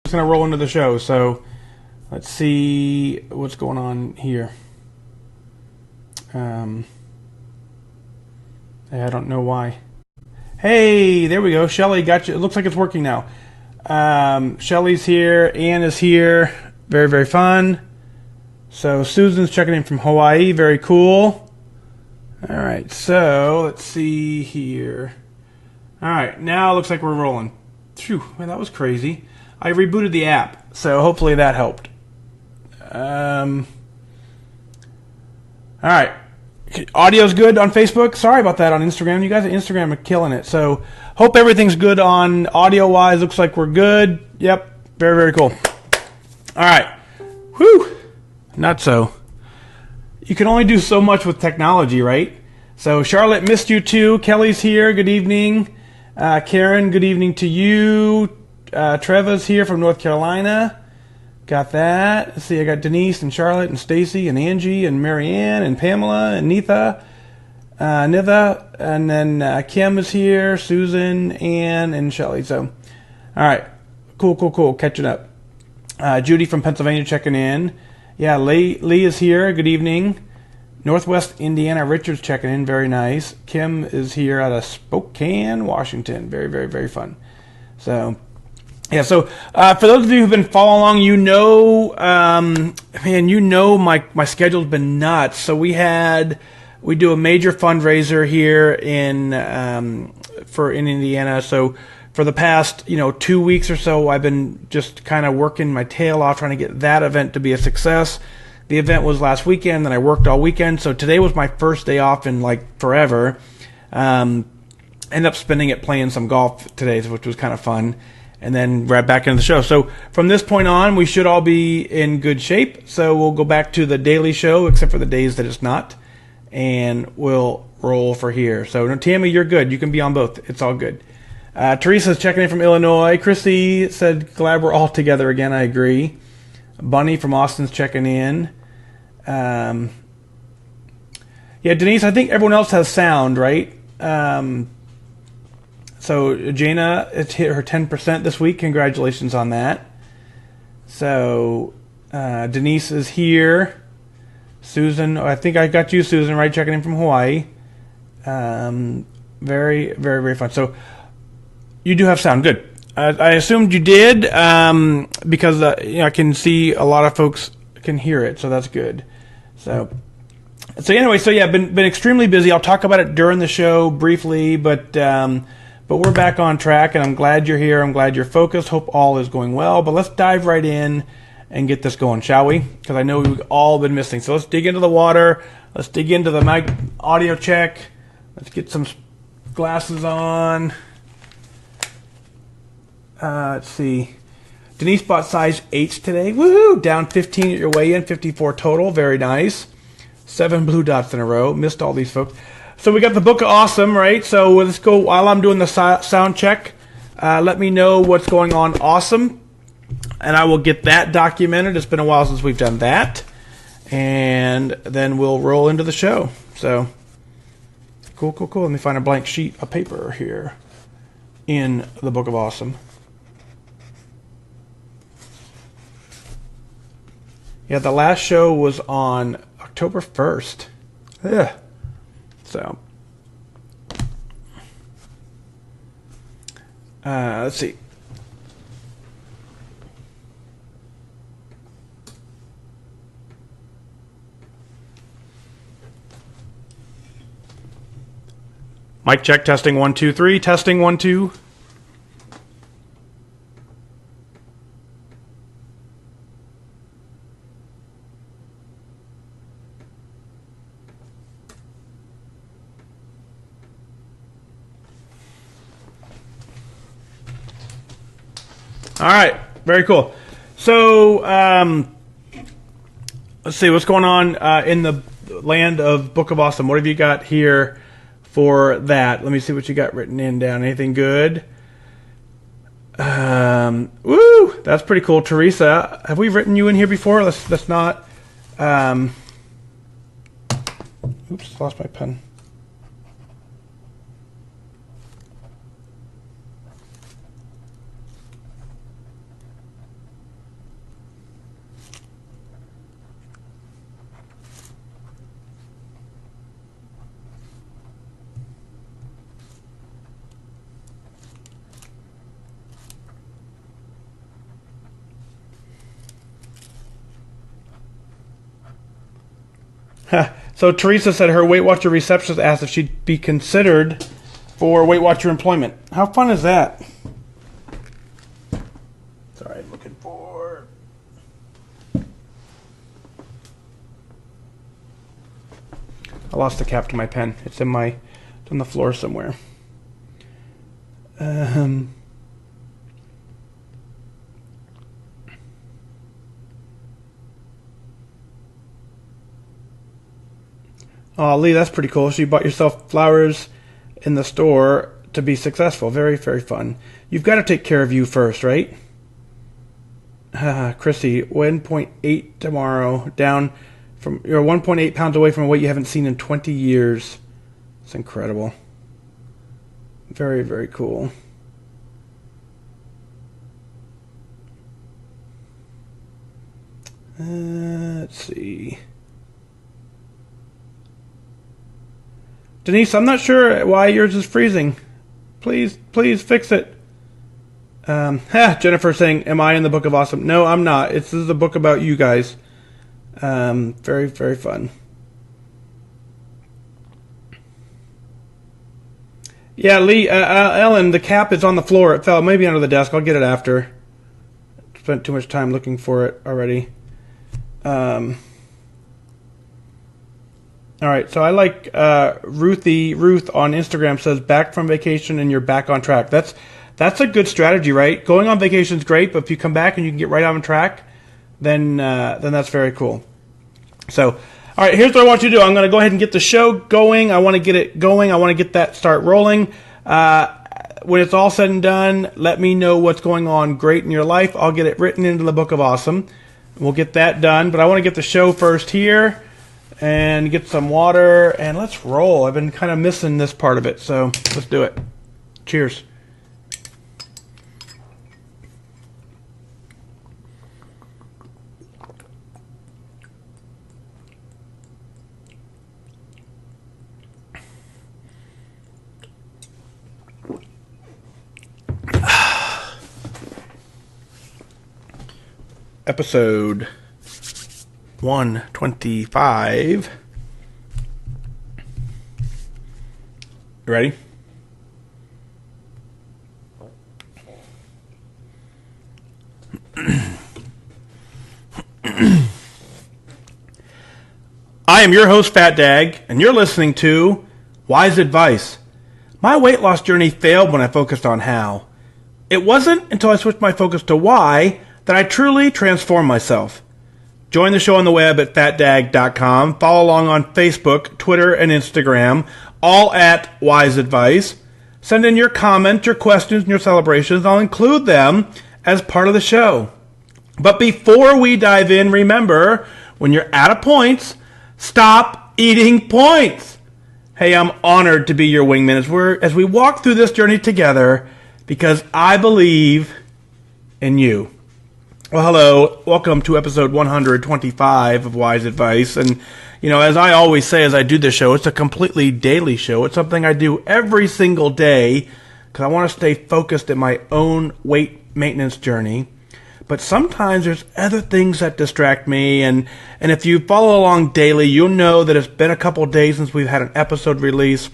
Just gonna roll into the show. So let's see what's going on here. I don't know why. Hey, there we go. Shelly got you. It looks like it's working now. Shelly's here. Ann is here. Very, very fun. So Susan's checking in from Hawaii. Very cool. All right. So let's see here. All right. Now it looks like we're rolling. Phew, man, that was crazy. I rebooted the app, so hopefully that helped. All right. Audio's good on Facebook. Sorry about that on Instagram. You guys at Instagram are killing it. So hope everything's good on audio-wise. Looks like we're good. Yep. Very, very cool. All right. Whew. Not so. You can only do so much with technology, right? So Charlotte, missed you too. Kelly's here. Good evening. Karen, good evening to you. Treva's here from North Carolina. Got that. Let's see, I got Denise and Charlotte and Stacy and Angie and Marianne and Pamela and Nitha, and then Kim is here, Susan, Ann, and Shelly. So, all right, cool. Catching up. Judy from Pennsylvania checking in. Yeah, Lee is here. Good evening. Northwest Indiana, Richard's checking in. Very nice. Kim is here out of Spokane, Washington. Very, very, very fun. So. Yeah, so for those of you who've been following along, you know, my schedule's been nuts. So we do a major fundraiser here in Indiana. So for the past 2 weeks or so, I've been just kind of working my tail off trying to get that event to be a success. The event was last weekend, and I worked all weekend. So today was my first day off in like forever. Ended up spending it playing some golf today, which was kind of fun. And then right back into the show. So from this point on, we should all be in good shape. So we'll go back to the daily show, except for the days that it's not. And we'll roll for here. So Tammy, you're good. You can be on both. It's all good. Teresa's checking in from Illinois. Chrissy said, glad we're all together again. I agree. Bunny from Austin's checking in. Yeah, Denise, I think everyone else has sound, right? So Jana, it's hit her 10% this week. Congratulations on that. So Denise is here. Susan, I think I got you, Susan, right? Checking in from Hawaii. Very, very, very fun. So you do have sound. Good. I assumed you did because I can see a lot of folks can hear it, so that's good. So anyway, so yeah, been extremely busy. I'll talk about it during the show briefly, but we're back on track, and I'm glad you're here. I'm glad you're focused. Hope all is going well. But let's dive right in and get this going, shall we? Because I know we've all been missing. So let's dig into the water. Let's dig into the mic audio check. Let's get some glasses on. Let's see. Denise bought size 8s today. Woohoo! Down 15 at your weigh-in, 54 total. Very nice. 7 blue dots in a row. Missed all these folks. So we got the Book of Awesome, right? So let's go while I'm doing the sound check. Let me know what's going on awesome, and I will get that documented. It's been a while since we've done that, and then we'll roll into the show. So cool. Let me find a blank sheet of paper here in the Book of Awesome. Yeah, the last show was on October 1st. Yeah. So, let's see. Mic check, testing 1 2 3, testing 1 2. All right, very cool. So let's see what's going on in the land of Book of Awesome. What have you got here for that? Let me see what you got written in down. Anything good? Woo! That's pretty cool. Teresa, have we written you in here before? Let's not. Oops, lost my pen. So Teresa said her Weight Watcher receptionist asked if she'd be considered for Weight Watcher employment. How fun is that? Sorry, I'm looking for... I lost the cap to my pen. It's on the floor somewhere. Oh, Lee, that's pretty cool. So you bought yourself flowers in the store to be successful. Very, very fun. You've got to take care of you first, right? Chrissy, 1.8 tomorrow, down from, you're 1.8 pounds away from a weight you haven't seen in 20 years. It's incredible. Very, very cool. Let's see. Denise, I'm not sure why yours is freezing. Please fix it. Jennifer saying, am I in the Book of Awesome? No, I'm not. This is a book about you guys. Very, very fun. Yeah, Lee, Ellen, the cap is on the floor. It fell maybe under the desk. I'll get it after. Spent too much time looking for it already. All right, so I like Ruth on Instagram says back from vacation and you're back on track. That's a good strategy, right? Going on vacation is great, but if you come back and you can get right on track, then that's very cool. So, all right, here's what I want you to do. I'm going to go ahead and get the show going. I want to get it going. I want to get that start rolling. When it's all said and done, let me know what's going on great in your life. I'll get it written into the Book of Awesome. We'll get that done, but I want to get the show first here. And get some water, and let's roll. I've been kind of missing this part of it, so let's do it. Cheers. Episode 125. You ready? I am your host, Fat Dag, and you're listening to Wise Advice. My weight loss journey failed when I focused on how. It wasn't until I switched my focus to why that I truly transformed myself. Join the show on the web at fatdag.com. Follow along on Facebook, Twitter, and Instagram, all at Wise Advice. Send in your comments, your questions, and your celebrations. I'll include them as part of the show. But before we dive in, remember, when you're out of points, stop eating points. Hey, I'm honored to be your wingman as we walk through this journey together because I believe in you. Well, hello. Welcome to episode 125 of Wise Advice. And, you know, as I always say as I do this show, it's a completely daily show. It's something I do every single day because I want to stay focused in my own weight maintenance journey. But sometimes there's other things that distract me. And if you follow along daily, you'll know that it's been a couple of days since we've had an episode release.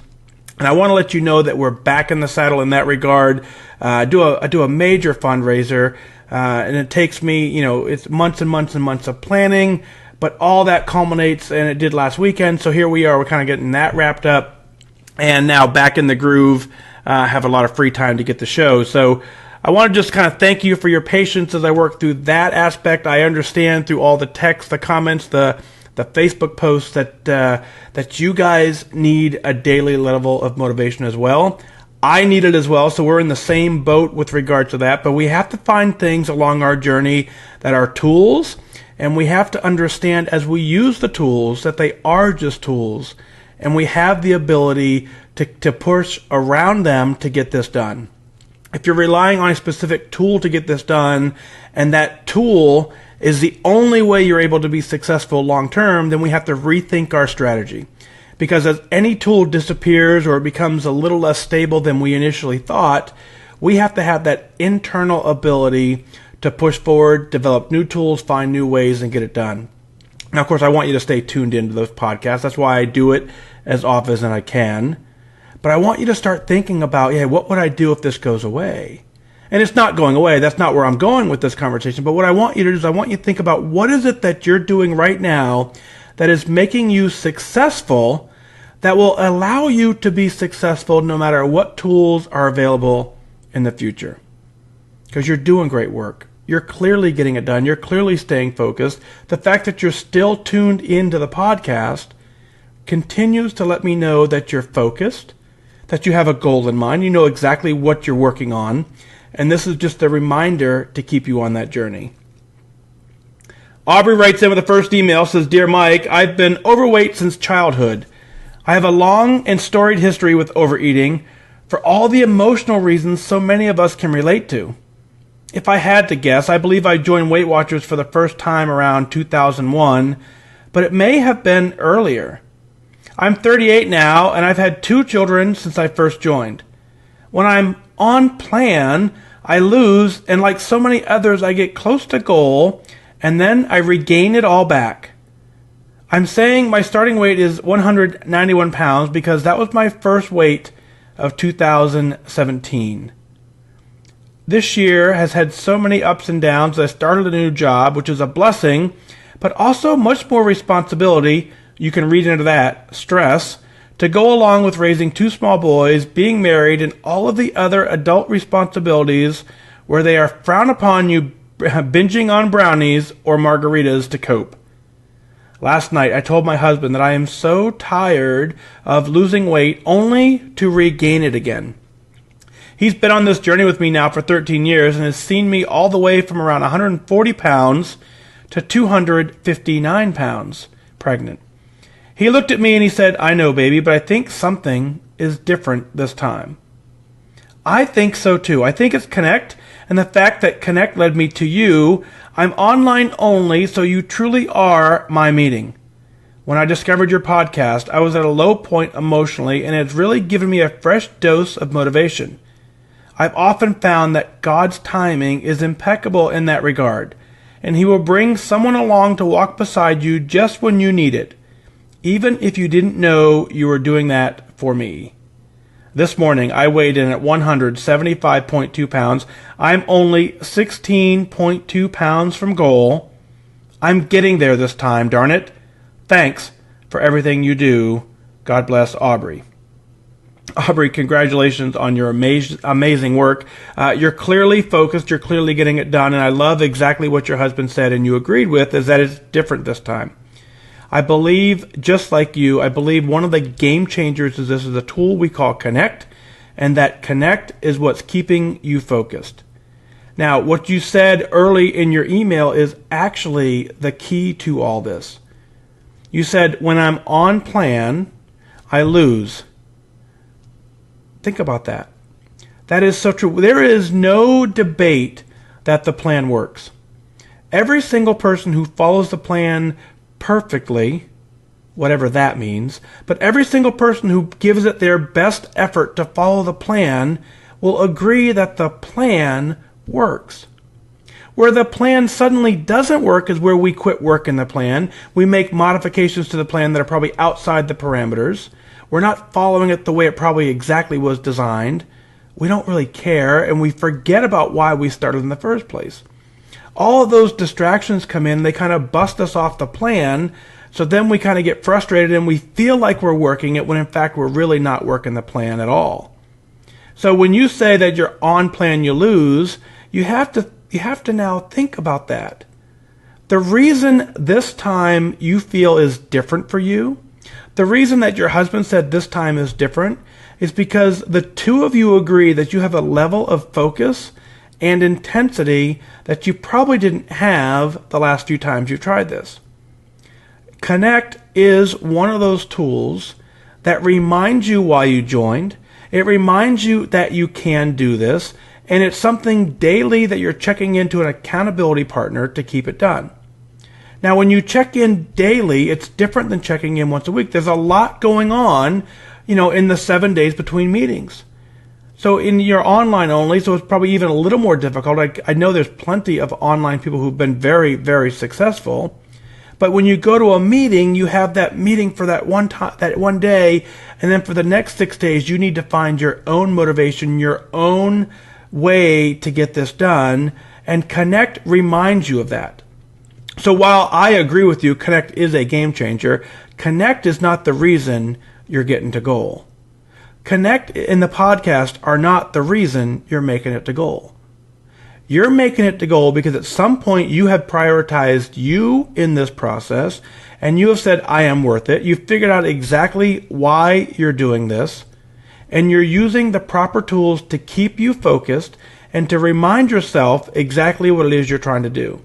And I want to let you know that we're back in the saddle in that regard. I do a major fundraiser. And it takes me, you know, it's months and months and months of planning, but all that culminates, and it did last weekend, so here we are, we're kind of getting that wrapped up, and now back in the groove, have a lot of free time to get the show. So I want to just kind of thank you for your patience as I work through that aspect. I understand through all the text, the comments, the Facebook posts that you guys need a daily level of motivation as well. I need it as well, so we're in the same boat with regard to that, but we have to find things along our journey that are tools, and we have to understand as we use the tools that they are just tools, and we have the ability to push around them to get this done. If you're relying on a specific tool to get this done, and that tool is the only way you're able to be successful long term, then we have to rethink our strategy. Because as any tool disappears or it becomes a little less stable than we initially thought, we have to have that internal ability to push forward, develop new tools, find new ways, and get it done. Now, of course, I want you to stay tuned into those podcasts. That's why I do it as often as I can. But I want you to start thinking about, what would I do if this goes away? And it's not going away. That's not where I'm going with this conversation. But what I want you to do is I want you to think about what is it that you're doing right now that is making you successful, that will allow you to be successful no matter what tools are available in the future. Because you're doing great work. You're clearly getting it done. You're clearly staying focused. The fact that you're still tuned into the podcast continues to let me know that you're focused, that you have a goal in mind. You know exactly what you're working on. And this is just a reminder to keep you on that journey. Aubrey writes in with the first email, says, Dear Mike, I've been overweight since childhood. I have a long and storied history with overeating for all the emotional reasons so many of us can relate to. If I had to guess, I believe I joined Weight Watchers for the first time around 2001, but it may have been earlier. I'm 38 now, and I've had 2 children since I first joined. When I'm on plan, I lose, and like so many others, I get close to goal, and then I regain it all back. I'm saying my starting weight is 191 pounds because that was my first weight of 2017. This year has had so many ups and downs. I started a new job, which is a blessing, but also much more responsibility. You can read into that, stress, to go along with raising 2 small boys, being married, and all of the other adult responsibilities where they are frowned upon you binging on brownies or margaritas to cope. Last night, I told my husband that I am so tired of losing weight only to regain it again. He's been on this journey with me now for 13 years and has seen me all the way from around 140 pounds to 259 pounds pregnant. He looked at me and he said, I know, baby, but I think something is different this time. I think so too. I think it's Connect, and the fact that Connect led me to you. I'm online only, so you truly are my meeting. When I discovered your podcast, I was at a low point emotionally, and it's really given me a fresh dose of motivation. I've often found that God's timing is impeccable in that regard, and He will bring someone along to walk beside you just when you need it, even if you didn't know you were doing that for me. This morning, I weighed in at 175.2 pounds. I'm only 16.2 pounds from goal. I'm getting there this time, darn it. Thanks for everything you do. God bless, Aubrey. Aubrey, congratulations on your amazing work. You're clearly focused. You're clearly getting it done. And I love exactly what your husband said and you agreed with, is that it's different this time. I believe, just like you, I believe one of the game changers is this is a tool we call Connect, and that Connect is what's keeping you focused. Now, what you said early in your email is actually the key to all this. You said, when I'm on plan, I lose. Think about that. That is so true. There is no debate that the plan works. Every single person who follows the plan perfectly, whatever that means, but every single person who gives it their best effort to follow the plan will agree that the plan works. Where the plan suddenly doesn't work is where we quit working the plan. We make modifications to the plan that are probably outside the parameters. We're not following it the way it probably exactly was designed. We don't really care, and we forget about why we started in the first place. All of those distractions come in, they kind of bust us off the plan, so then we kind of get frustrated and we feel like we're working it when in fact we're really not working the plan at all. So when you say that you're on plan, you lose, you have to now think about that. The reason this time you feel is different for you, the reason that your husband said this time is different, is because the two of you agree that you have a level of focus and intensity that you probably didn't have the last few times you tried this. Connect is one of those tools that reminds you why you joined. It reminds you that you can do this, and it's something daily that you're checking into an accountability partner to keep it done. Now, when you check in daily, it's different than checking in once a week. There's a lot going on, in the 7 days between meetings. So in your online only, so it's probably even a little more difficult. I know there's plenty of online people who've been very, very successful. But when you go to a meeting, you have that meeting for that one day, and then for the next 6 days, you need to find your own motivation, your own way to get this done, and Connect reminds you of that. So while I agree with you, Connect is a game changer, Connect is not the reason you're getting to goal. Connect and the podcast are not the reason you're making it to goal. You're making it to goal because at some point you have prioritized you in this process and you have said, I am worth it. You've figured out exactly why you're doing this, and you're using the proper tools to keep you focused and to remind yourself exactly what it is you're trying to do.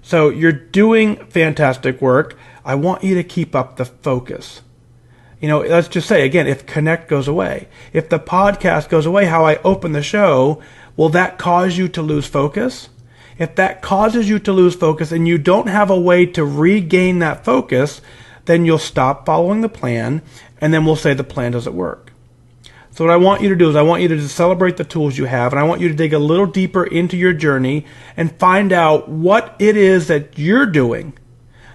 So you're doing fantastic work. I want you to keep up the focus. Let's just say, again, if Connect goes away, if the podcast goes away, how I open the show, will that cause you to lose focus? If that causes you to lose focus and you don't have a way to regain that focus, then you'll stop following the plan, and then we'll say the plan doesn't work. So what I want you to do is I want you to just celebrate the tools you have, and I want you to dig a little deeper into your journey and find out what it is that you're doing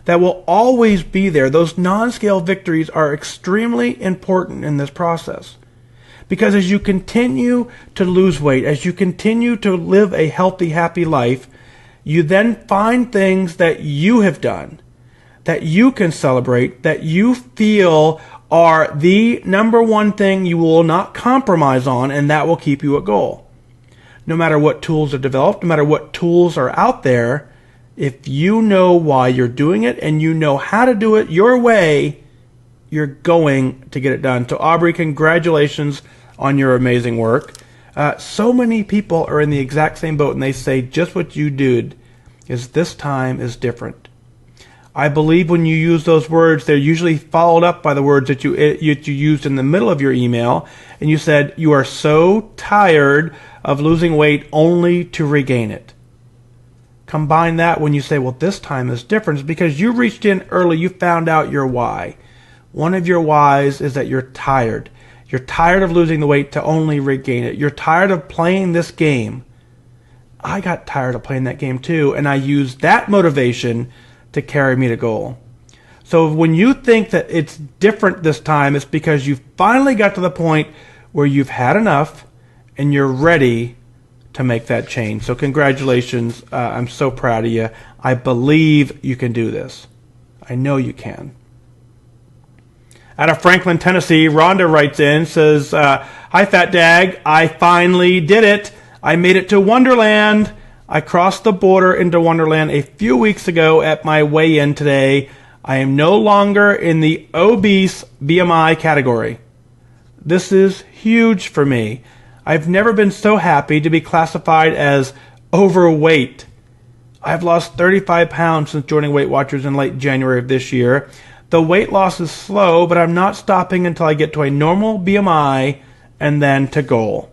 that will always be there. Those non-scale victories are extremely important in this process. Because as you continue to lose weight, as you continue to live a healthy, happy life, you then find things that you have done, that you can celebrate, that you feel are the number one thing you will not compromise on, and that will keep you at goal. No matter what tools are developed, no matter what tools are out there, if you know why you're doing it and you know how to do it your way, you're going to get it done. So Aubrey, congratulations on your amazing work. So many people are in the exact same boat, and they say just what you did is this time is different. I believe when you use those words, they're usually followed up by the words that you used in the middle of your email, and you said you are so tired of losing weight only to regain it. Combine that when you say, well, this time is different, it's because you reached in early, you found out your why. One of your whys is that you're tired. You're tired of losing the weight to only regain it. You're tired of playing this game. I got tired of playing that game too, and I used that motivation to carry me to goal. So when you think that it's different this time, it's because you finally got to the point where you've had enough and you're ready to make that change. So congratulations. I'm so proud of you. I believe you can do this. I know you can. Out of Franklin, Tennessee, Rhonda writes in, says, hi, Fat Dag. I finally did it. I made it to Wonderland. I crossed the border into Wonderland a few weeks ago at my weigh-in today. I am no longer in the obese BMI category. This is huge for me. I've never been so happy to be classified as overweight. I've lost 35 pounds since joining Weight Watchers in late January of this year. The weight loss is slow, but I'm not stopping until I get to a normal BMI and then to goal.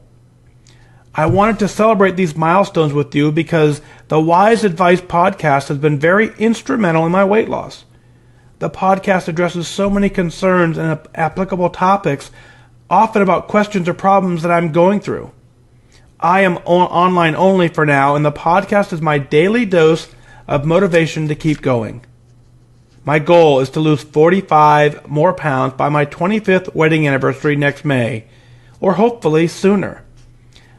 I wanted to celebrate these milestones with you because the Wise Advice podcast has been very instrumental in my weight loss. The podcast addresses so many concerns and applicable topics, often about questions or problems that I'm going through. I am online only for now, and the podcast is my daily dose of motivation to keep going. My goal is to lose 45 more pounds by my 25th wedding anniversary next May, or hopefully sooner.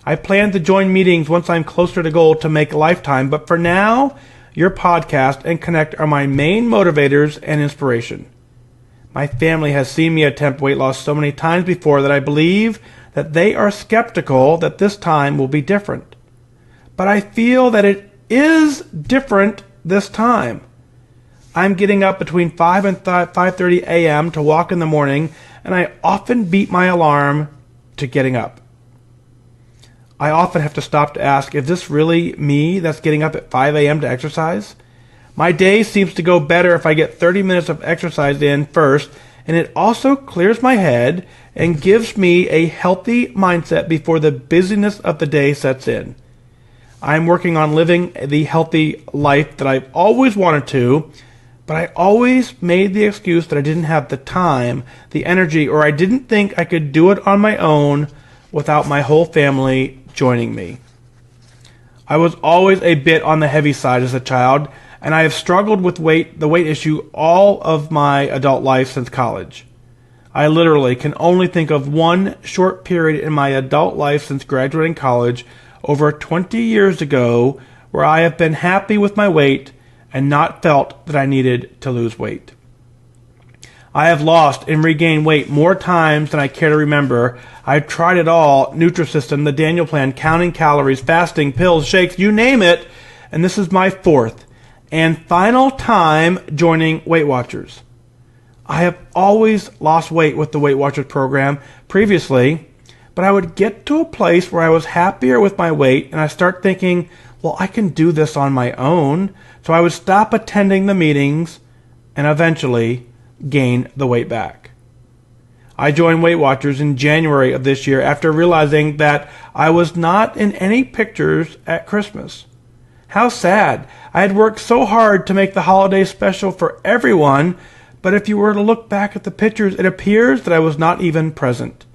I plan to join meetings once I'm closer to goal to make lifetime, but for now, your podcast and Connect are my main motivators and inspiration. My family has seen me attempt weight loss so many times before that I believe that they are skeptical that this time will be different. But I feel that it is different this time. I'm getting up between 5 and 5:30 a.m. to walk in the morning, and I often beat my alarm to getting up. I often have to stop to ask, is this really me that's getting up at 5 a.m. to exercise? My day seems to go better if I get 30 minutes of exercise in first, and it also clears my head and gives me a healthy mindset before the busyness of the day sets in. I'm working on living the healthy life that I've always wanted to, but I always made the excuse that I didn't have the time, the energy, or I didn't think I could do it on my own without my whole family joining me. I was always a bit on the heavy side as a child, and I have struggled with the weight issue all of my adult life since college. I literally can only think of one short period in my adult life since graduating college over 20 years ago where I have been happy with my weight and not felt that I needed to lose weight. I have lost and regained weight more times than I care to remember. I've tried it all: Nutrisystem, the Daniel Plan, counting calories, fasting, pills, shakes, you name it, and this is my fourth and final time joining Weight Watchers. I have always lost weight with the Weight Watchers program previously, but I would get to a place where I was happier with my weight and I start thinking, well, I can do this on my own. So I would stop attending the meetings and eventually gain the weight back. I joined Weight Watchers in January of this year after realizing that I was not in any pictures at Christmas. How sad. I had worked so hard to make the holiday special for everyone, but if you were to look back at the pictures, it appears that I was not even present.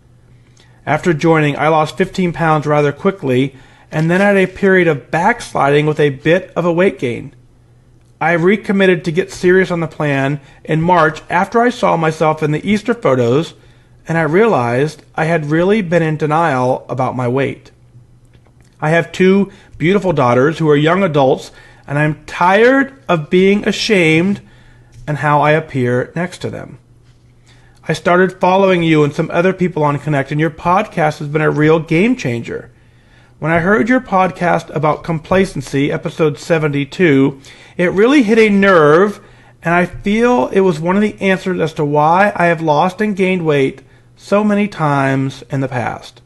After joining, I lost 15 pounds rather quickly, and then had a period of backsliding with a bit of a weight gain. I recommitted to get serious on the plan in March after I saw myself in the Easter photos, and I realized I had really been in denial about my weight. I have 2 beautiful daughters who are young adults, and I'm tired of being ashamed and how I appear next to them. I started following you and some other people on Connect, and your podcast has been a real game changer. When I heard your podcast about complacency, episode 72, it really hit a nerve, and I feel it was one of the answers as to why I have lost and gained weight so many times in the past.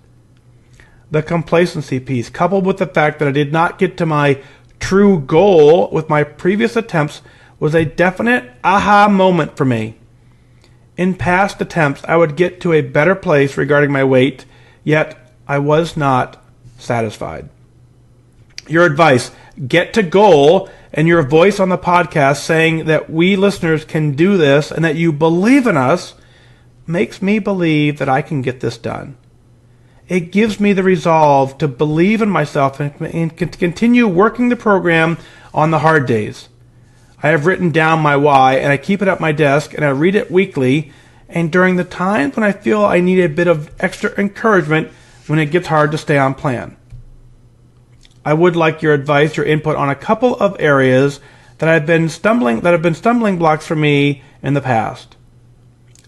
The complacency piece, coupled with the fact that I did not get to my true goal with my previous attempts, was a definite aha moment for me. In past attempts, I would get to a better place regarding my weight, yet I was not satisfied. Your advice, get to goal, and your voice on the podcast saying that we listeners can do this and that you believe in us makes me believe that I can get this done. It gives me the resolve to believe in myself and continue working the program on the hard days. I have written down my why, and I keep it at my desk, and I read it weekly, and during the times when I feel I need a bit of extra encouragement when it gets hard to stay on plan. I would like your advice, your input on a couple of areas that have been stumbling blocks for me in the past.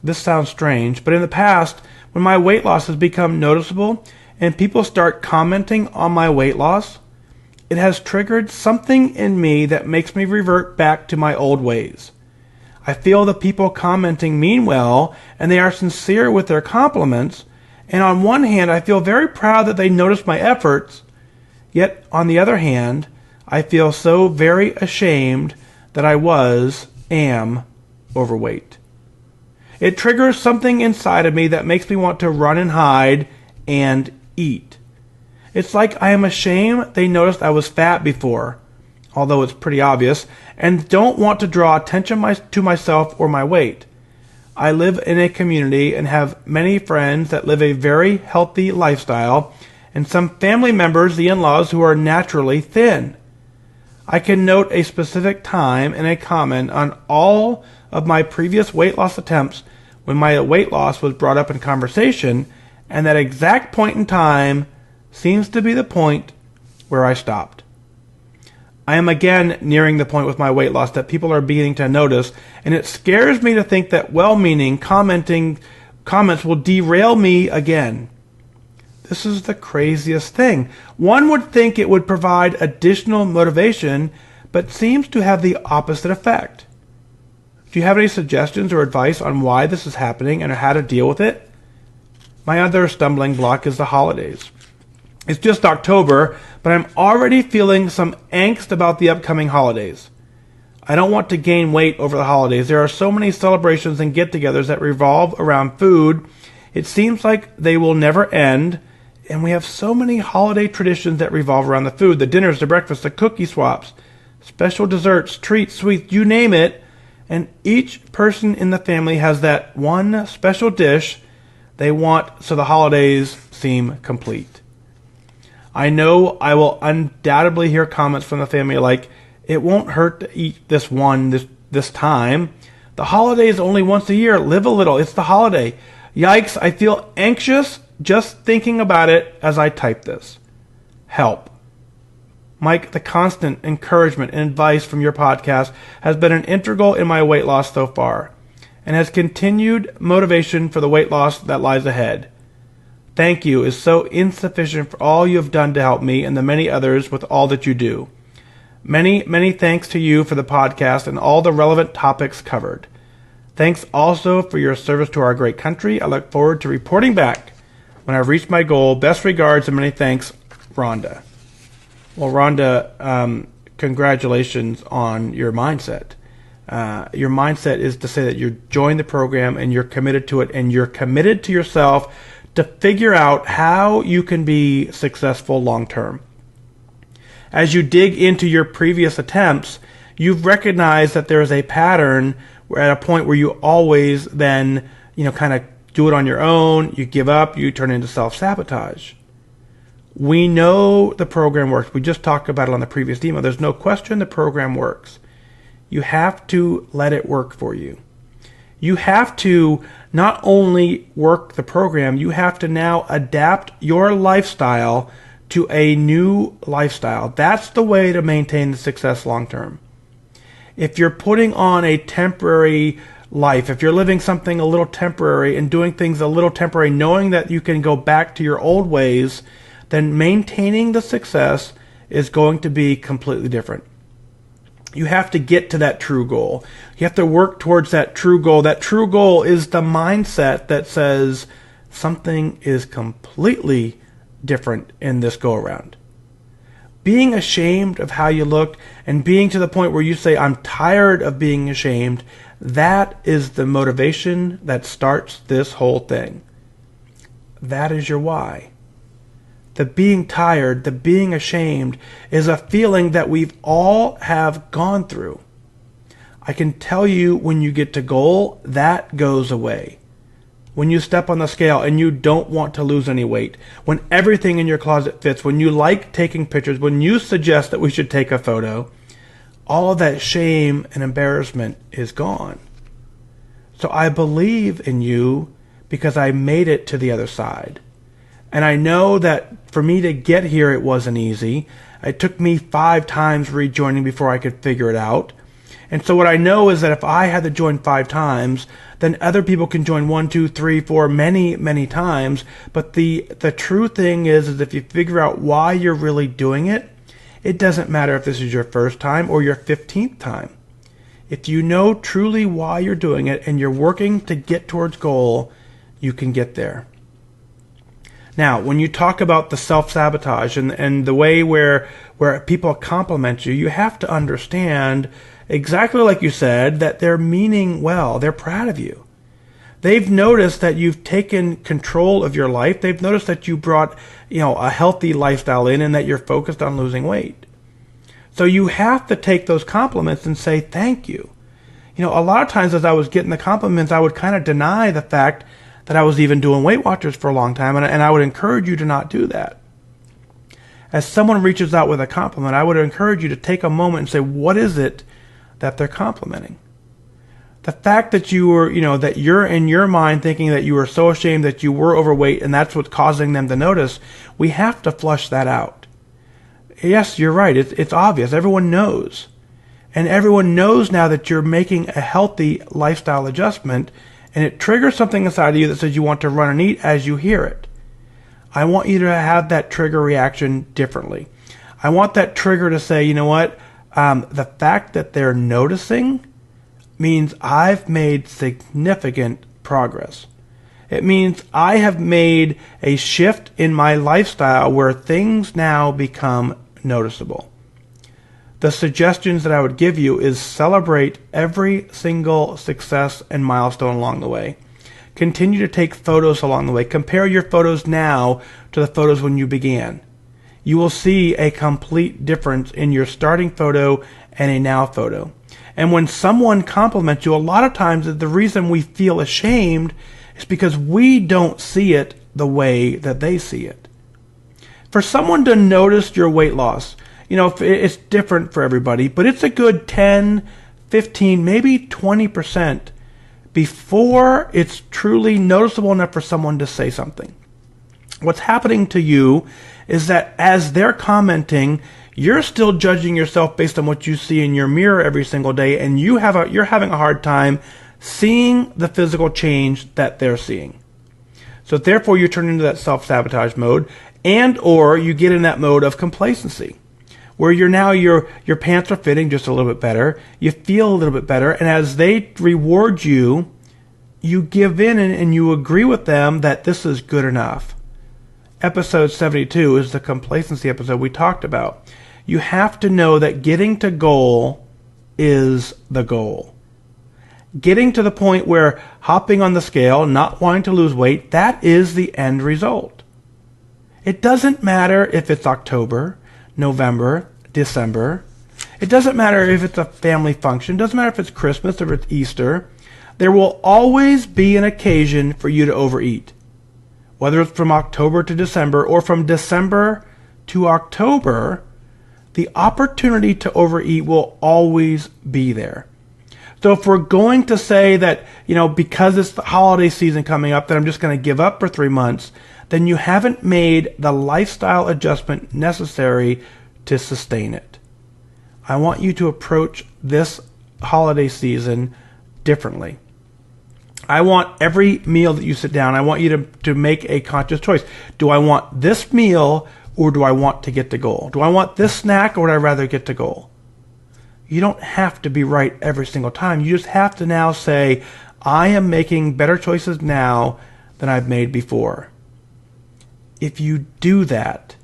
This sounds strange, but in the past, when my weight loss has become noticeable and people start commenting on my weight loss, it has triggered something in me that makes me revert back to my old ways. I feel the people commenting mean well, and they are sincere with their compliments, and on one hand, I feel very proud that they notice my efforts, yet on the other hand, I feel so very ashamed that I am overweight. It triggers something inside of me that makes me want to run and hide and eat. It's like I am ashamed they noticed I was fat before, although it's pretty obvious, and don't want to draw attention to myself or my weight. I live in a community and have many friends that live a very healthy lifestyle, and some family members, the in-laws, who are naturally thin. I can note a specific time and a comment on all of my previous weight loss attempts when my weight loss was brought up in conversation, and that exact point in time seems to be the point where I stopped. I am again nearing the point with my weight loss that people are beginning to notice, and it scares me to think that well-meaning comments will derail me again. This is the craziest thing. One would think it would provide additional motivation, but seems to have the opposite effect. Do you have any suggestions or advice on why this is happening and how to deal with it? My other stumbling block is the holidays. It's just October, but I'm already feeling some angst about the upcoming holidays. I don't want to gain weight over the holidays. There are so many celebrations and get-togethers that revolve around food. It seems like they will never end, and we have so many holiday traditions that revolve around the food, the dinners, the breakfasts, the cookie swaps, special desserts, treats, sweets, you name it, and each person in the family has that one special dish they want so the holidays seem complete. I know I will undoubtedly hear comments from the family like, It won't hurt to eat this time. The holiday is only once a year. Live a little. It's the holiday. Yikes, I feel anxious just thinking about it as I type this. Help. Mike, the constant encouragement and advice from your podcast has been an integral in my weight loss so far and has continued motivation for the weight loss that lies ahead. Thank you is so insufficient for all you have done to help me and the many others with all that you do. Many, many thanks to you for the podcast and all the relevant topics covered. Thanks also for your service to our great country. I look forward to reporting back when I've reached my goal. Best regards and many thanks, Rhonda. Well, Rhonda, congratulations on your mindset. Your mindset is to say that you joined the program and you're committed to it, and you're committed to yourself to figure out how you can be successful long term. As you dig into your previous attempts, you've recognized that there is a pattern at a point where you always then, kind of do it on your own, you give up, you turn into self-sabotage. We know the program works. We just talked about it on the previous email. There's no question the program works. You have to let it work for you. You have to not only work the program, you have to now adapt your lifestyle to a new lifestyle. That's the way to maintain the success long term. If you're putting on a temporary life, if you're living something a little temporary and doing things a little temporary, knowing that you can go back to your old ways, then maintaining the success is going to be completely different. You have to get to that true goal. You have to work towards that true goal. That true goal is the mindset that says something is completely different in this go around. Being ashamed of how you look and being to the point where you say, I'm tired of being ashamed, that is the motivation that starts this whole thing. That is your why. The being tired, the being ashamed is a feeling that we've all have gone through. I can tell you when you get to goal, that goes away. When you step on the scale and you don't want to lose any weight, when everything in your closet fits, when you like taking pictures, when you suggest that we should take a photo, all of that shame and embarrassment is gone. So I believe in you because I made it to the other side. And I know that for me to get here, it wasn't easy. It took me 5 times rejoining before I could figure it out. And so what I know is that if I had to join 5 times, then other people can join 1, 2, 3, 4, many, many times. But the true thing is if you figure out why you're really doing it, it doesn't matter if this is your first time or your 15th time. If you know truly why you're doing it and you're working to get towards goal, you can get there. Now, when you talk about the self-sabotage and the way where people compliment you, you have to understand exactly like you said, that they're meaning well. They're proud of you. They've noticed that you've taken control of your life. They've noticed that you brought, a healthy lifestyle in and that you're focused on losing weight. So you have to take those compliments and say thank you. A lot of times as I was getting the compliments, I would kind of deny the fact that I was even doing Weight Watchers for a long time, and I would encourage you to not do that. As someone reaches out with a compliment, I would encourage you to take a moment and say, what is it that they're complimenting? The fact that you were, that you're in your mind thinking that you were so ashamed that you were overweight and that's what's causing them to notice, we have to flush that out. Yes, you're right. It's obvious. Everyone knows. And everyone knows now that you're making a healthy lifestyle adjustment, and it triggers something inside of you that says you want to run and eat as you hear it. I want you to have that trigger reaction differently. I want that trigger to say, the fact that they're noticing means I've made significant progress. It means I have made a shift in my lifestyle where things now become noticeable. The suggestions that I would give you is celebrate every single success and milestone along the way. Continue to take photos along the way. Compare your photos now to the photos when you began. You will see a complete difference in your starting photo and a now photo. And when someone compliments you, a lot of times the reason we feel ashamed is because we don't see it the way that they see it. For someone to notice your weight loss, It's different for everybody, but it's a good 10, 15, maybe 20% before it's truly noticeable enough for someone to say something. What's happening to you is that as they're commenting, you're still judging yourself based on what you see in your mirror every single day, and you're having a hard time seeing the physical change that they're seeing. So therefore, you turn into that self-sabotage mode, and or you get in that mode of complacency, where your pants are fitting just a little bit better, you feel a little bit better, and as they reward you, you give in and you agree with them that this is good enough. Episode 72 is the complacency episode we talked about. You have to know that getting to goal is the goal. Getting to the point where hopping on the scale, not wanting to lose weight, that is the end result. It doesn't matter if it's October, November, December. It doesn't matter if it's a family function. It doesn't matter if it's Christmas or it's Easter. There will always be an occasion for you to overeat. Whether it's from October to December or from December to October, the opportunity to overeat will always be there. So if we're going to say that, because it's the holiday season coming up, that I'm just going to give up for 3 months, then you haven't made the lifestyle adjustment necessary to sustain it. I want you to approach this holiday season differently. I want every meal that you sit down, I want you to make a conscious choice. Do I want this meal or do I want to get to goal? Do I want this snack or would I rather get to goal? You don't have to be right every single time. You just have to now say, I am making better choices now than I've made before. If you do that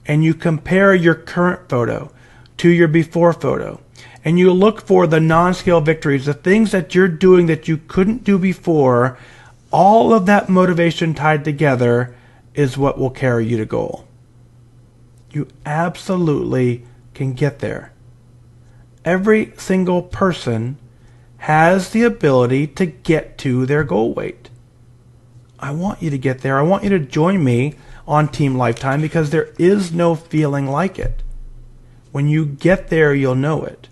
and you compare your current photo to your before photo, and you look for the non-scale victories, the things that you're doing that you couldn't do before, all of that motivation tied together is what will carry you to goal. You absolutely can get there. Every single person has the ability to get to their goal weight. I want you to get there. I want you to join me on Team Lifetime because there is no feeling like it. When you get there, you'll know it.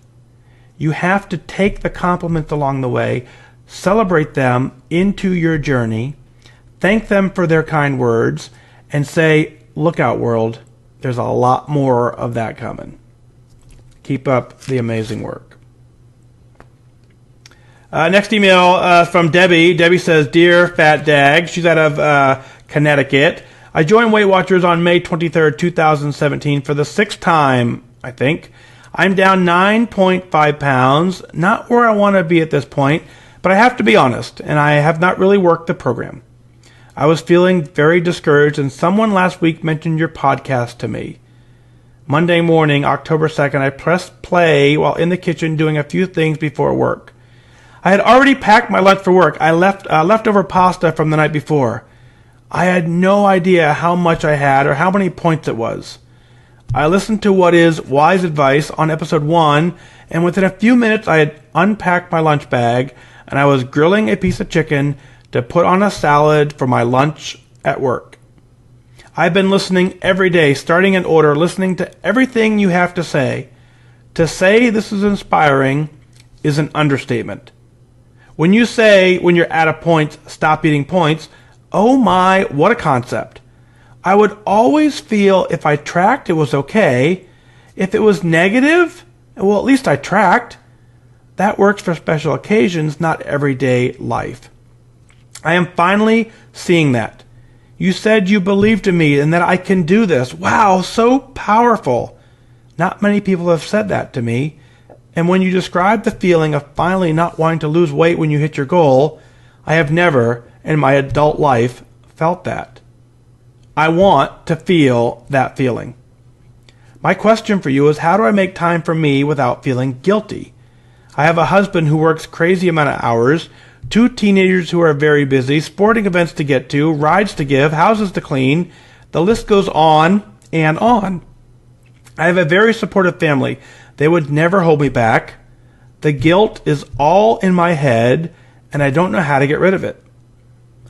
You have to take the compliments along the way, celebrate them into your journey, thank them for their kind words, and say, look out, world, there's a lot more of that coming. Keep up the amazing work. Next email from Debbie. Debbie says, Dear Fat Dag, she's out of Connecticut. I joined Weight Watchers on May 23rd, 2017 for the 6th time, I think. I'm down 9.5 pounds, not where I want to be at this point, but I have to be honest, and I have not really worked the program. I was feeling very discouraged, and someone last week mentioned your podcast to me. Monday morning, October 2nd, I pressed play while in the kitchen doing a few things before work. I had already packed my lunch for work. I left leftover pasta from the night before. I had no idea how much I had or how many points it was. I listened to What Is Wise Advice on episode 1, and within a few minutes I had unpacked my lunch bag, and I was grilling a piece of chicken to put on a salad for my lunch at work. I've been listening every day, starting in order, listening to everything you have to say. To say this is inspiring is an understatement. When you say, when you're at a point, stop eating points, oh my, what a concept. I would always feel if I tracked, it was okay. If it was negative, well, at least I tracked. That works for special occasions, not everyday life. I am finally seeing that. You said you believed in me and that I can do this. Wow, so powerful. Not many people have said that to me. And when you describe the feeling of finally not wanting to lose weight when you hit your goal, I have never in my adult life felt that. I want to feel that feeling. My question for you is, how do I make time for me without feeling guilty? I have a husband who works crazy amount of hours, 2 teenagers who are very busy, sporting events to get to, rides to give, houses to clean. The list goes on and on. I have a very supportive family. They would never hold me back. The guilt is all in my head, and I don't know how to get rid of it.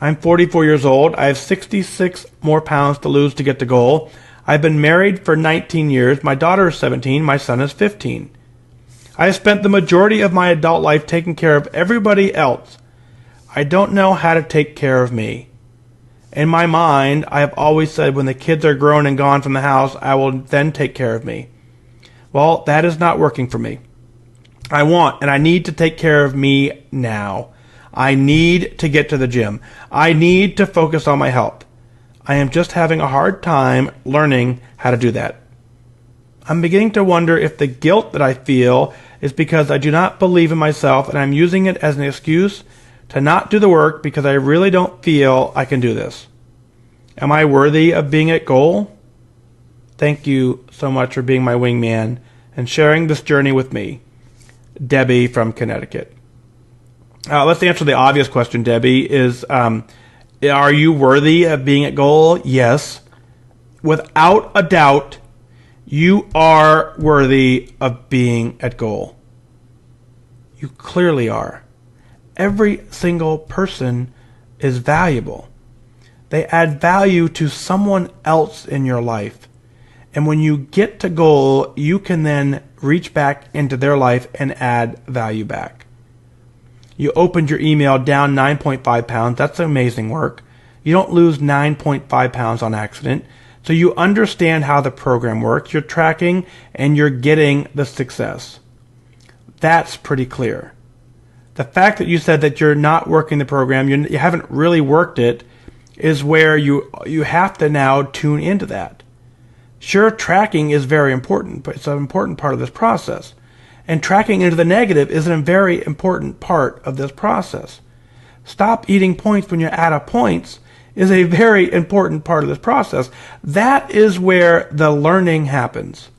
I'm 44 years old. I have 66 more pounds to lose to get to goal. I've been married for 19 years. My daughter is 17. My son is 15. I have spent the majority of my adult life taking care of everybody else. I don't know how to take care of me. In my mind, I have always said when the kids are grown and gone from the house, I will then take care of me. Well, that is not working for me. I want and I need to take care of me now. I need to get to the gym. I need to focus on my health. I am just having a hard time learning how to do that. I'm beginning to wonder if the guilt that I feel is because I do not believe in myself and I'm using it as an excuse to not do the work because I really don't feel I can do this. Am I worthy of being at goal? Thank you so much for being my wingman and sharing this journey with me. Debbie from Connecticut. Let's answer the obvious question, Debbie, is are you worthy of being at goal? Yes. Without a doubt, you are worthy of being at goal. You clearly are. Every single person is valuable. They add value to someone else in your life. And when you get to goal, you can then reach back into their life and add value back. You opened your email down 9.5 pounds. That's amazing work. You don't lose 9.5 pounds on accident. So you understand how the program works. You're tracking and you're getting the success. That's pretty clear. The fact that you said that you're not working the program, you haven't really worked it, is where you have to now tune into that. Sure, tracking is very important, but it's an important part of this process. And tracking into the negative is a very important part of this process. Stop eating points when you're out of points is a very important part of this process. That is where the learning happens.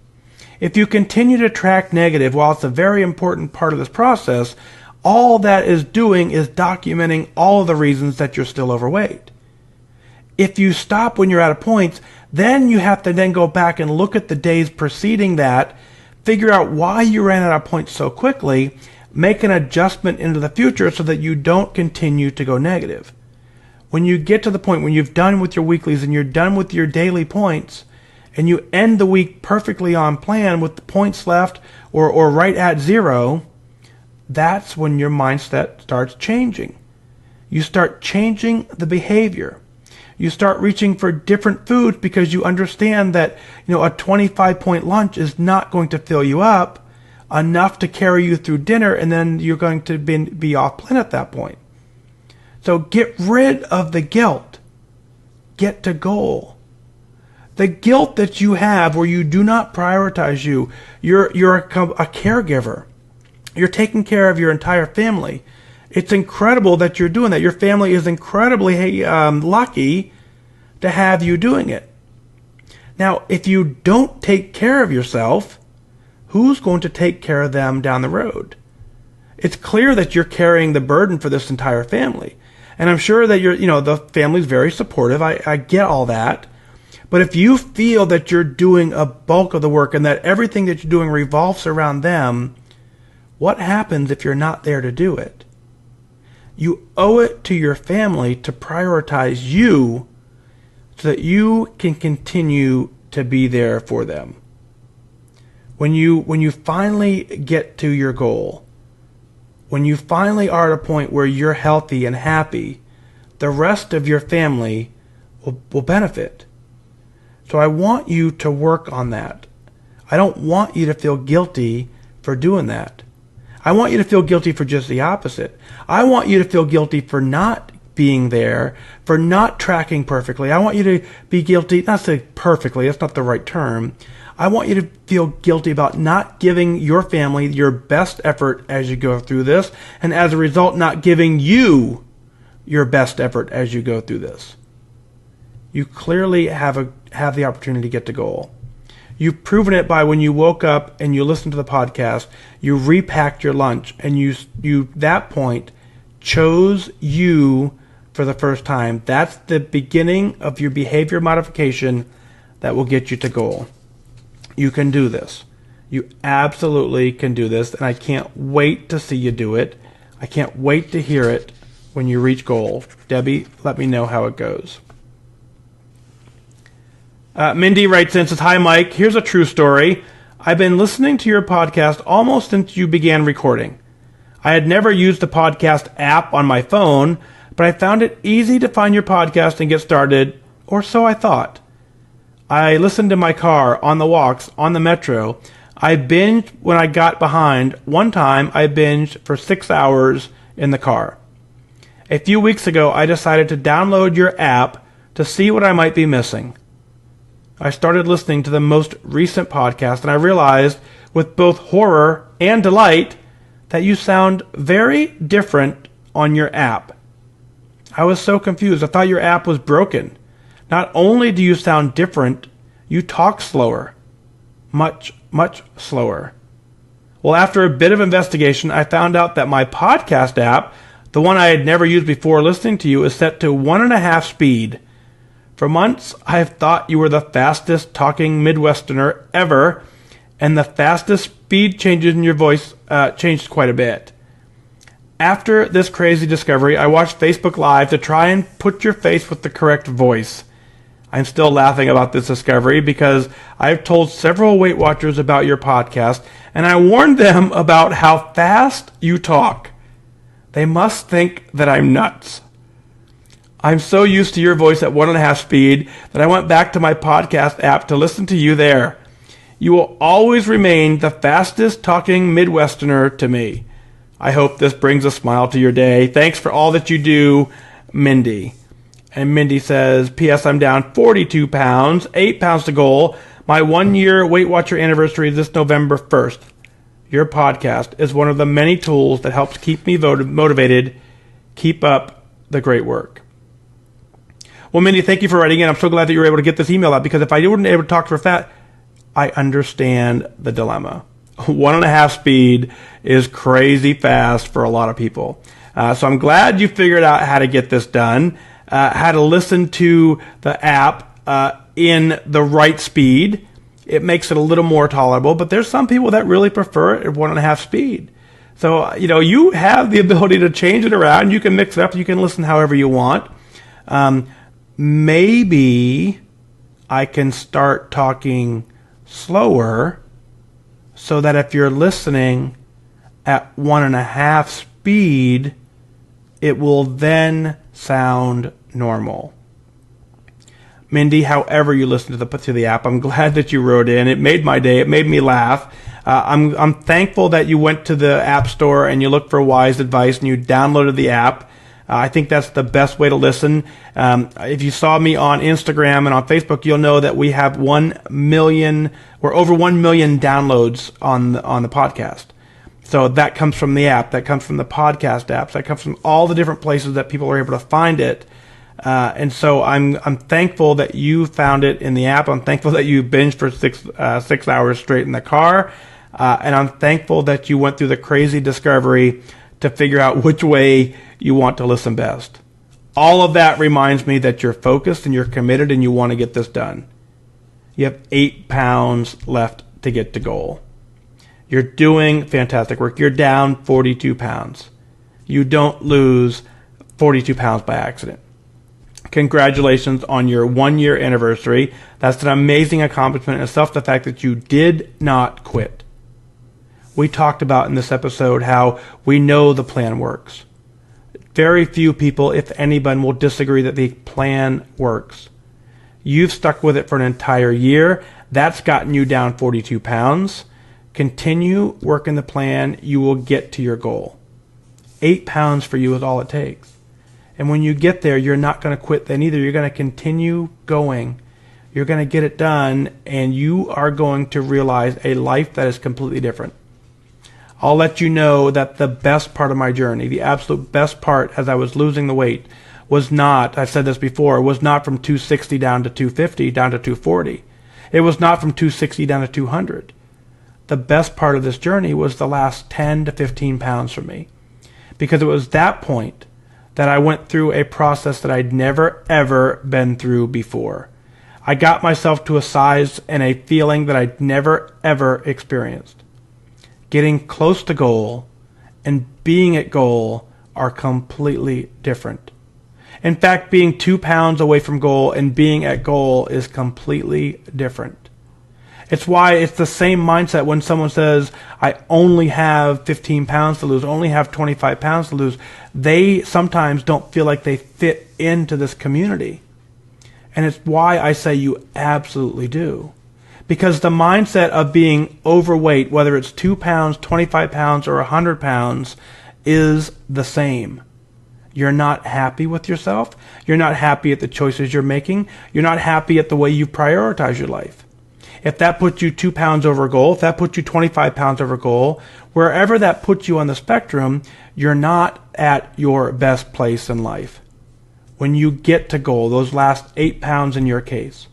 If you continue to track negative while it's a very important part of this process, all that is doing is documenting all of the reasons that you're still overweight. If you stop when you're out of points, then you have to then go back and look at the days preceding that, figure out why you ran out of points so quickly, make an adjustment into the future so that you don't continue to go negative. When you get to the point when you've done with your weeklies and you're done with your daily points, and you end the week perfectly on plan with the points left or right at zero, that's when your mindset starts changing. You start changing the behavior. You start reaching for different foods because you understand that, a 25-point lunch is not going to fill you up enough to carry you through dinner, and then you're going to be off plan at that point. So get rid of the guilt. Get to goal. The guilt that you have where you do not prioritize you, you're a caregiver. You're taking care of your entire family. It's incredible that you're doing that. Your family is incredibly lucky to have you doing it. Now, if you don't take care of yourself, who's going to take care of them down the road? It's clear that you're carrying the burden for this entire family. And I'm sure that the family's very supportive. I get all that. But if you feel that you're doing a bulk of the work and that everything that you're doing revolves around them, what happens if you're not there to do it? You owe it to your family to prioritize you so that you can continue to be there for them. When you finally get to your goal, when you finally are at a point where you're healthy and happy, the rest of your family will benefit. So I want you to work on that. I don't want you to feel guilty for doing that. I want you to feel guilty for just the opposite. I want you to feel guilty for not being there, for not tracking perfectly. I want you to be guilty, not say perfectly, that's not the right term. I want you to feel guilty about not giving your family your best effort as you go through this, and as a result, not giving you your best effort as you go through this. You clearly have the opportunity to get to goal. You've proven it by when you woke up and you listened to the podcast, you repacked your lunch, and you that point chose you for the first time. That's the beginning of your behavior modification that will get you to goal. You can do this. You absolutely can do this, and I can't wait to see you do it. I can't wait to hear it when you reach goal. Debbie, let me know how it goes. Mindy writes in, says, "Hi, Mike. Here's a true story. I've been listening to your podcast almost since you began recording. I had never used the podcast app on my phone, but I found it easy to find your podcast and get started, or so I thought. I listened in my car, on the walks, on the metro. I binged when I got behind. One time, I binged for 6 hours in the car. A few weeks ago, I decided to download your app to see what I might be missing. I started listening to the most recent podcast, and I realized, with both horror and delight, that you sound very different on your app. I was so confused. I thought your app was broken. Not only do you sound different, you talk slower. Much, much slower. Well, after a bit of investigation, I found out that my podcast app, the one I had never used before listening to you, is set to 1.5 speed. For months, I have thought you were the fastest talking Midwesterner ever, and the fastest speed changes in your voice changed quite a bit. After this crazy discovery, I watched Facebook Live to try and put your face with the correct voice. I'm still laughing about this discovery because I've told several Weight Watchers about your podcast, and I warned them about how fast you talk. They must think that I'm nuts. I'm so used to your voice at 1.5 speed that I went back to my podcast app to listen to you there. You will always remain the fastest talking Midwesterner to me. I hope this brings a smile to your day. Thanks for all that you do, Mindy." And Mindy says, "P.S. I'm down 42 pounds, 8 pounds to goal. My 1-year Weight Watcher anniversary is this November 1st. Your podcast is one of the many tools that helps keep me motivated. Keep up the great work." Well, Mindy, thank you for writing in. I'm so glad that you were able to get this email out, because if I wouldn't be able to talk to her fat, I understand the dilemma. 1.5 speed is crazy fast for a lot of people. So I'm glad you figured out how to get this done, how to listen to the app in the right speed. It makes it a little more tolerable, but there's some people that really prefer it at 1.5 speed. So, you have the ability to change it around. You can mix it up. You can listen however you want. Maybe I can start talking slower so that if you're listening at 1.5 speed, it will then sound normal. Mindy, however you listen to the app, I'm glad that you wrote in. It made my day. It made me laugh. I'm thankful that you went to the App Store and you looked for wise advice and you downloaded the app. I think that's the best way to listen. If you saw me on Instagram and on Facebook, you'll know that we have 1 million, we're over 1 million downloads on the podcast. So that comes from the app, that comes from the podcast apps, that comes from all the different places that people are able to find it. And so I'm thankful that you found it in the app. I'm thankful that you binged for 6 hours straight in the car. And I'm thankful that you went through the crazy discovery to figure out which way you want to listen best. All of that reminds me that you're focused and you're committed and you want to get this done. You have 8 pounds left to get to goal. You're doing fantastic work. You're down 42 pounds. You don't lose 42 pounds by accident. Congratulations on your 1-year anniversary. That's an amazing accomplishment in itself, the fact that you did not quit. We talked about in this episode how we know the plan works. Very few people, if anyone, will disagree that the plan works. You've stuck with it for an entire year. That's gotten you down 42 pounds. Continue working the plan. You will get to your goal. 8 pounds for you is all it takes. And when you get there, you're not going to quit then either. You're going to continue going. You're going to get it done, and you are going to realize a life that is completely different. I'll let you know that the best part of my journey, the absolute best part as I was losing the weight, was not, I've said this before, was not from 260 down to 250, down to 240. It was not from 260 down to 200. The best part of this journey was the last 10 to 15 pounds for me. Because it was that point that I went through a process that I'd never, ever been through before. I got myself to a size and a feeling that I'd never, ever experienced. Getting close to goal and being at goal are completely different. In fact, being 2 pounds away from goal and being at goal is completely different. It's why it's the same mindset when someone says, I only have 15 pounds to lose, only have 25 pounds to lose. They sometimes don't feel like they fit into this community. And it's why I say you absolutely do. Because the mindset of being overweight, whether it's 2 pounds, 25 pounds, or 100 pounds, is the same. You're not happy with yourself. You're not happy at the choices you're making. You're not happy at the way you prioritize your life. If that puts you 2 pounds over goal, if that puts you 25 pounds over goal, wherever that puts you on the spectrum, you're not at your best place in life. When you get to goal, those last 8 pounds in your case,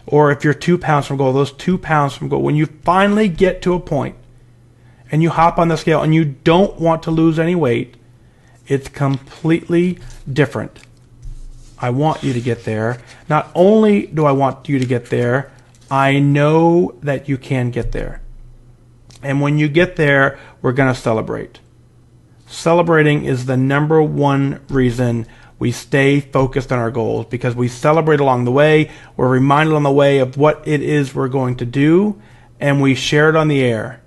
or if you're 2 pounds from goal, those 2 pounds from goal, when you finally get to a point and you hop on the scale and you don't want to lose any weight, it's completely different. I want you to get there. Not only do I want you to get there, I know that you can get there. And when you get there, we're going to celebrate. Celebrating is the number one reason we stay focused on our goals, because we celebrate along the way. We're reminded on the way of what it is we're going to do, and we share it on the air.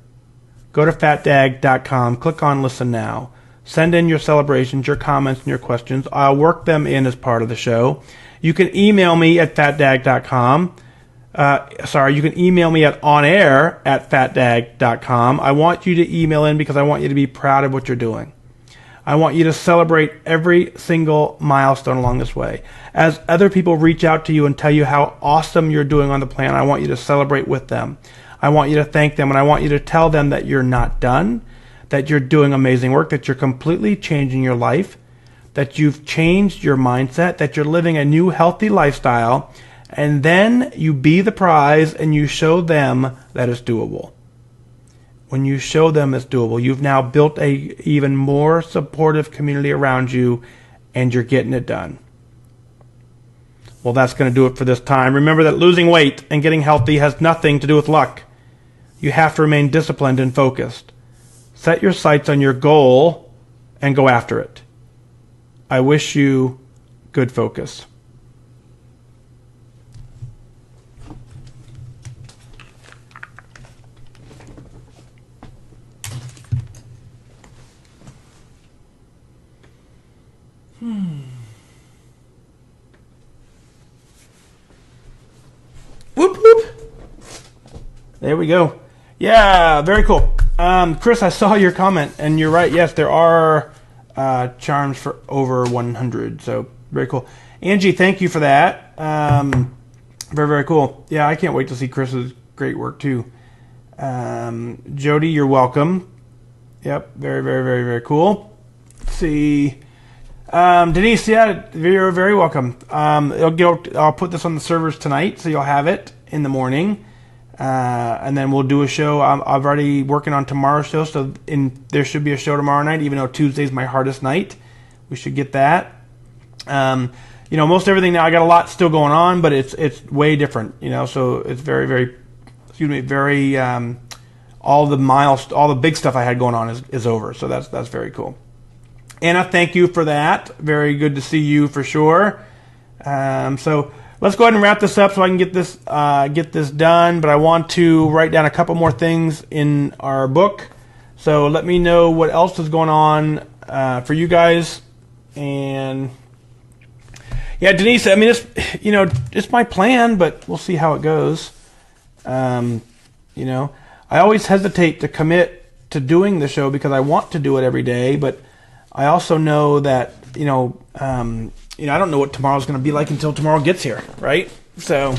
Go to fatdag.com, click on Listen Now. Send in your celebrations, your comments, and your questions. I'll work them in as part of the show. You can email me at fatdag.com. You can email me at onair@fatdag.com. I want you to email in because I want you to be proud of what you're doing. I want you to celebrate every single milestone along this way. As other people reach out to you and tell you how awesome you're doing on the plan, I want you to celebrate with them. I want you to thank them, and I want you to tell them that you're not done, that you're doing amazing work, that you're completely changing your life, that you've changed your mindset, that you're living a new healthy lifestyle, and then you be the prize and you show them that it's doable. When you show them it's doable, you've now built a even more supportive community around you, and you're getting it done. Well, that's going to do it for this time. Remember that losing weight and getting healthy has nothing to do with luck. You have to remain disciplined and focused. Set your sights on your goal and go after it. I wish you good focus. Whoop, whoop. There we go. Yeah, very cool. Chris, I saw your comment, and you're right. Yes, there are charms for over 100. So very cool. Angie, thank you for that. Very, very cool. Yeah, I can't wait to see Chris's great work too. Jody, you're welcome. Yep, very, very, very, very cool. Let's see. Denise, yeah, you're very welcome. I'll put this on the servers tonight, so you'll have it in the morning. And then we'll do a show. I'm already working on tomorrow's show, so there should be a show tomorrow night, even though Tuesday's my hardest night. We should get that. Most everything now, I got a lot still going on, but it's way different, so it's very, very, very, all the big stuff I had going on is over, so that's very cool. Anna, thank you for that. Very good to see you for sure. So let's go ahead and wrap this up so I can get this done. But I want to write down a couple more things in our book. So let me know what else is going on for you guys. And yeah, Denise, I mean, it's my plan, but we'll see how it goes. I always hesitate to commit to doing the show because I want to do it every day, but I also know that, I don't know what tomorrow's going to be like until tomorrow gets here, right? So,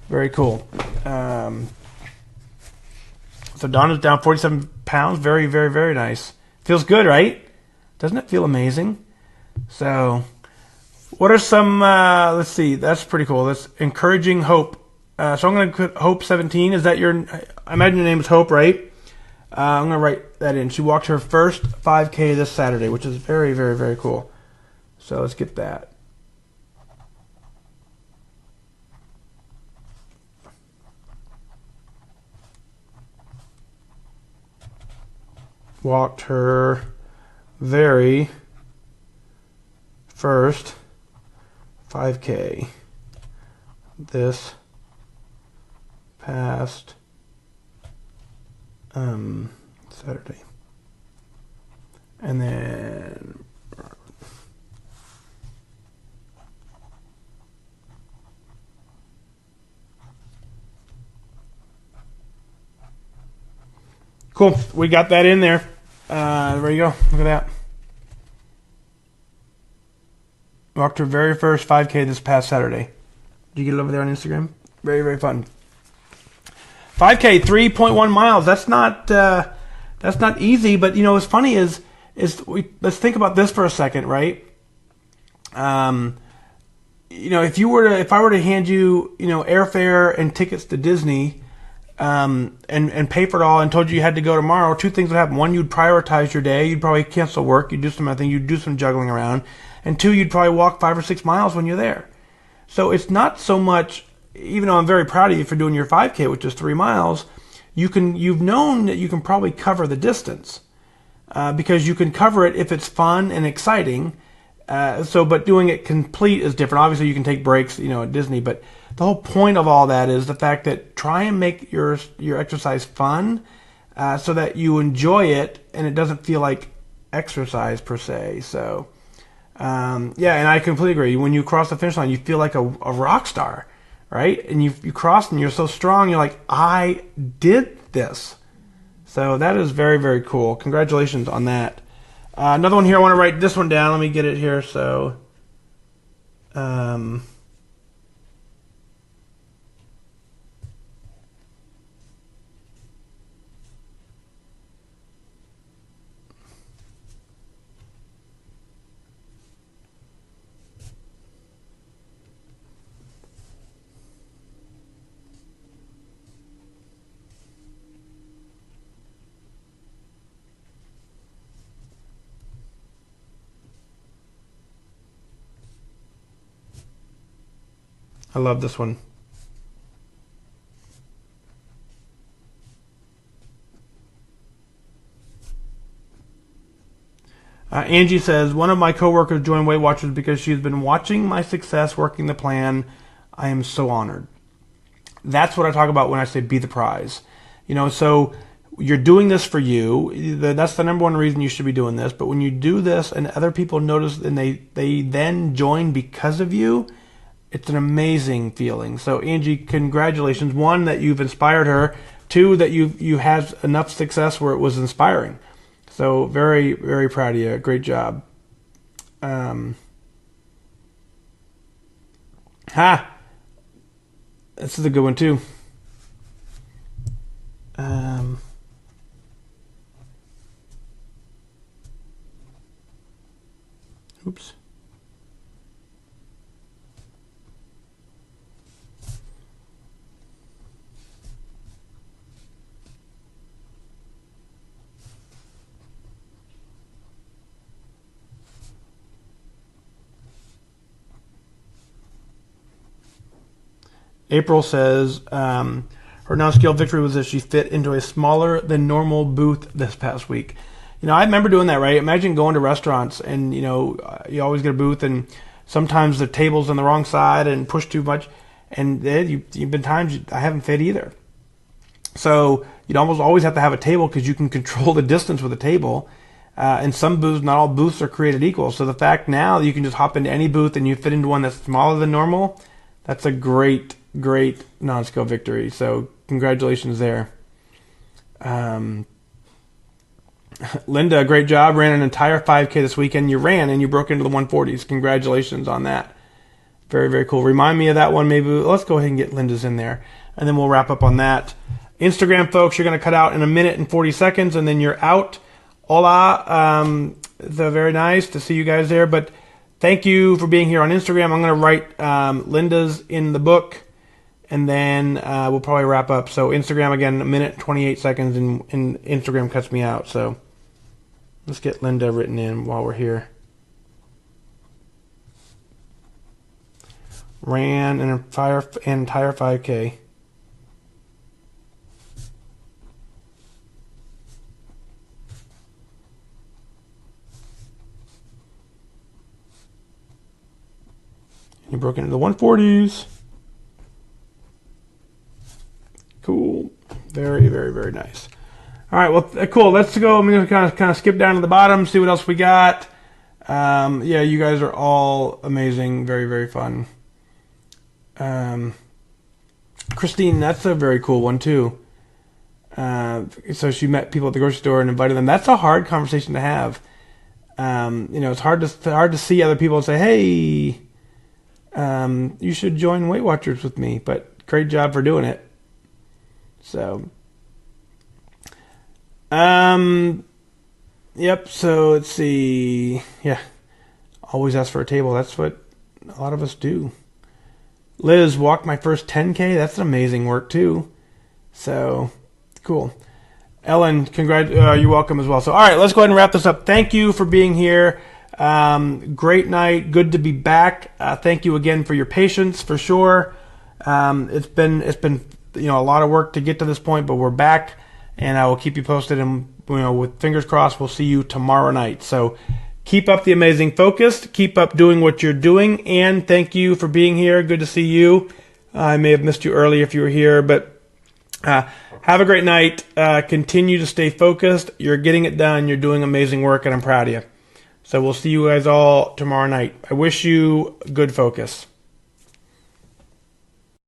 very cool. So Donna's down 47 pounds. Very, very, very nice. Feels good, right? Doesn't it feel amazing? So, what are some, let's see, that's pretty cool. That's encouraging hope. So I'm going to put Hope 17. Is that I imagine your name is Hope, right? I'm going to write that in. She walked her first 5K this Saturday, which is very, very, very cool. So let's get that. Walked her very first 5K this past Saturday. And then cool. We got that in there. There you go. Look at that. Walked her very first 5K this past Saturday. Did you get it over there on Instagram? Very, very fun. 5K, 3.1 miles. That's not easy. But you know, what's funny is let's think about this for a second, right? You know, if I were to hand you, you know, airfare and tickets to Disney, and pay for it all, and told you had to go tomorrow, two things would happen. One, you'd prioritize your day. You'd probably cancel work. You'd do some other thing. You'd do some juggling around. And two, you'd probably walk 5 or 6 miles when you're there. So it's not so much, even though I'm very proud of you for doing your 5K, which is 3 miles, you've known that you can probably cover the distance, because you can cover it if it's fun and exciting. But doing it complete is different. Obviously, you can take breaks, you know, at Disney, but the whole point of all that is the fact that try and make your exercise fun, so that you enjoy it and it doesn't feel like exercise per se. So, yeah, and I completely agree. When you cross the finish line, you feel like a rock star, right? And you cross and you're so strong, you're like, I did this. So that is very, very cool. Congratulations on that. Another one here, I want to write this one down. Let me get it here. So, I love this one. Angie says, one of my coworkers joined Weight Watchers because she's been watching my success working the plan. I am so honored. That's what I talk about when I say be the prize. You know, so you're doing this for you. That's the number one reason you should be doing this. But when you do this and other people notice and they then join because of you, it's an amazing feeling. So Angie, congratulations. One, that you've inspired her. Two, that you had enough success where it was inspiring. So very, very proud of you. Great job. This is a good one too. Oops. April says her non-scale victory was that she fit into a smaller than normal booth this past week. You know, I remember doing that, right? Imagine going to restaurants and, you know, you always get a booth and sometimes the table's on the wrong side and push too much. And you've been times I haven't fit either. So you'd almost always have to have a table because you can control the distance with a table. And some booths, not all booths are created equal. So the fact now that you can just hop into any booth and you fit into one that's smaller than normal, that's a great non-scale victory. So congratulations there. Linda, great job. Ran an entire 5K this weekend. You ran and you broke into the 140s. Congratulations on that. Very, very cool. Remind me of that one. Maybe let's go ahead and get Linda's in there, and then we'll wrap up on that. Instagram, folks, you're going to cut out in 1 minute and 40 seconds, and then you're out. Hola. So very nice to see you guys there. But thank you for being here on Instagram. I'm going to write Linda's in the book, and then we'll probably wrap up. So Instagram, again, 1 minute and 28 seconds, and Instagram cuts me out. So let's get Linda written in while we're here. Ran an entire 5K. You broke into the 140s. Cool. Very, very, very nice. All right, well, cool. Let's go. I'm going to kind of skip down to the bottom, see what else we got. Yeah, you guys are all amazing. Very, very fun. Christine, that's a very cool one, too. So she met people at the grocery store and invited them. That's a hard conversation to have. It's hard to see other people and say, hey, you should join Weight Watchers with me. But great job for doing it. So, yep. So let's see. Yeah, always ask for a table. That's what a lot of us do. Liz walked my first 10K. That's an amazing work too. So cool. Ellen, you're welcome as well. So all right, let's go ahead and wrap this up. Thank you for being here. Great night. Good to be back. Thank you again for your patience for sure. It's been a lot of work to get to this point, but we're back, and I will keep you posted. And with fingers crossed, we'll see you tomorrow night. So keep up the amazing focus. Keep up doing what you're doing, and thank you for being here. Good to see you. I may have missed you early if you were here, but have a great night. Continue to stay focused. You're getting it done. You're doing amazing work, and I'm proud of you. So we'll see you guys all tomorrow night. I wish you good focus.